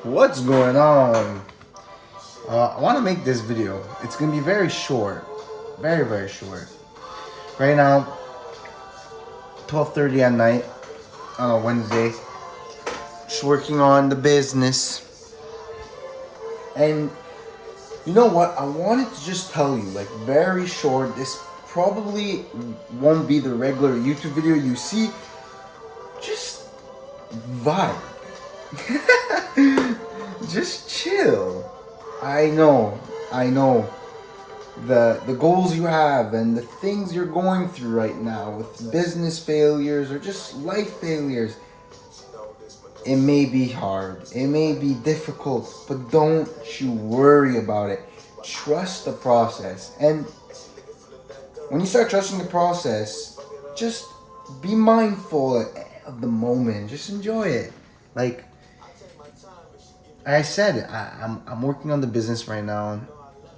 What's going on? I want to make this video. It's going to be very short. Very, very short. Right now, 12:30 at night on a Wednesday. Just working on the business. And you know what? I wanted to just tell you, like, very short. This probably won't be the regular YouTube video you see. Just vibe. Just chill. I know the goals you have and the things you're going through right now with business failures or just life failures. It may be hard, it may be difficult, but don't you worry about it. Trust the process. And when you start trusting the process, just be mindful of the moment. Just enjoy it. Like I said, I'm working on the business right now.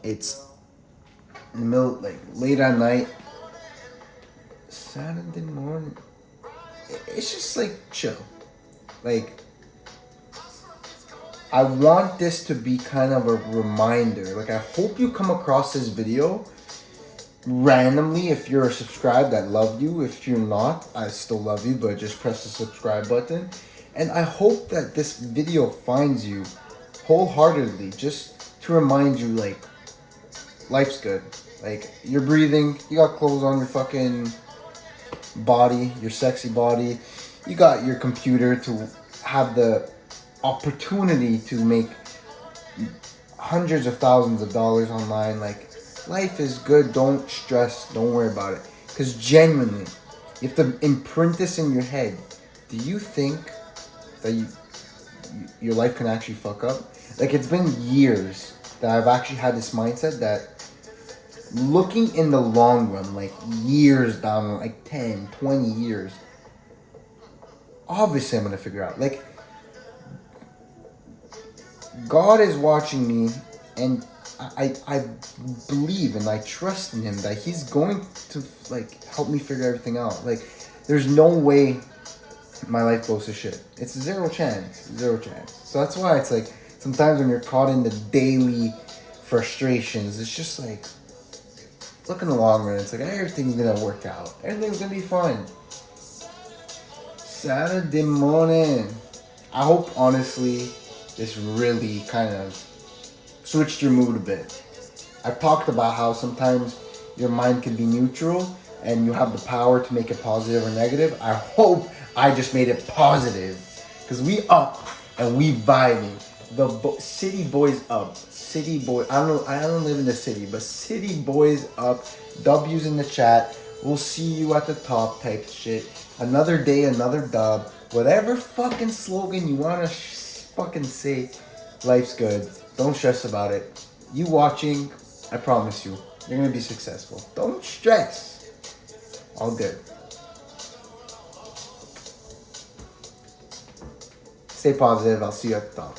It's in the middle, like late at night, Saturday morning. It's just like chill. Like I want this to be kind of a reminder. Like I hope you come across this video randomly. If you're subscribed, I love you. If you're not, I still love you, but just press the subscribe button. And I hope that this video finds you wholeheartedly, just to remind you, like, life's good. Like, you're breathing, you got clothes on your fucking body, your sexy body. You got your computer to have the opportunity to make hundreds of thousands of dollars online. Like, life is good. Don't stress. Don't worry about it. Because genuinely, you have to imprint this in your head. Do you think that your life can actually fuck up? Like, it's been years that I've actually had this mindset that looking in the long run, like years down, like 10, 20 years, obviously I'm going to figure out. Like, God is watching me, and I believe and I trust in Him that He's going to, like, help me figure everything out. Like, there's no way my life goes to shit. It's zero chance. So that's why it's like, sometimes when you're caught in the daily frustrations, it's just like, look in the long run, it's like everything's gonna work out. Everything's gonna be fine. Saturday morning. I hope, honestly, this really kind of switched your mood a bit. I've talked about how sometimes your mind can be neutral and you have the power to make it positive or negative. I hope I just made it positive, because we up and we vibing. The city boys up. City boy. I don't live in the city, but city boys up. W's in the chat. We'll see you at the top type shit. Another day, another dub. Whatever fucking slogan you wanna fucking say. Life's good. Don't stress about it. You watching, I promise you, you're gonna be successful. Don't stress. All good. Stay positive. I'll see you at the top.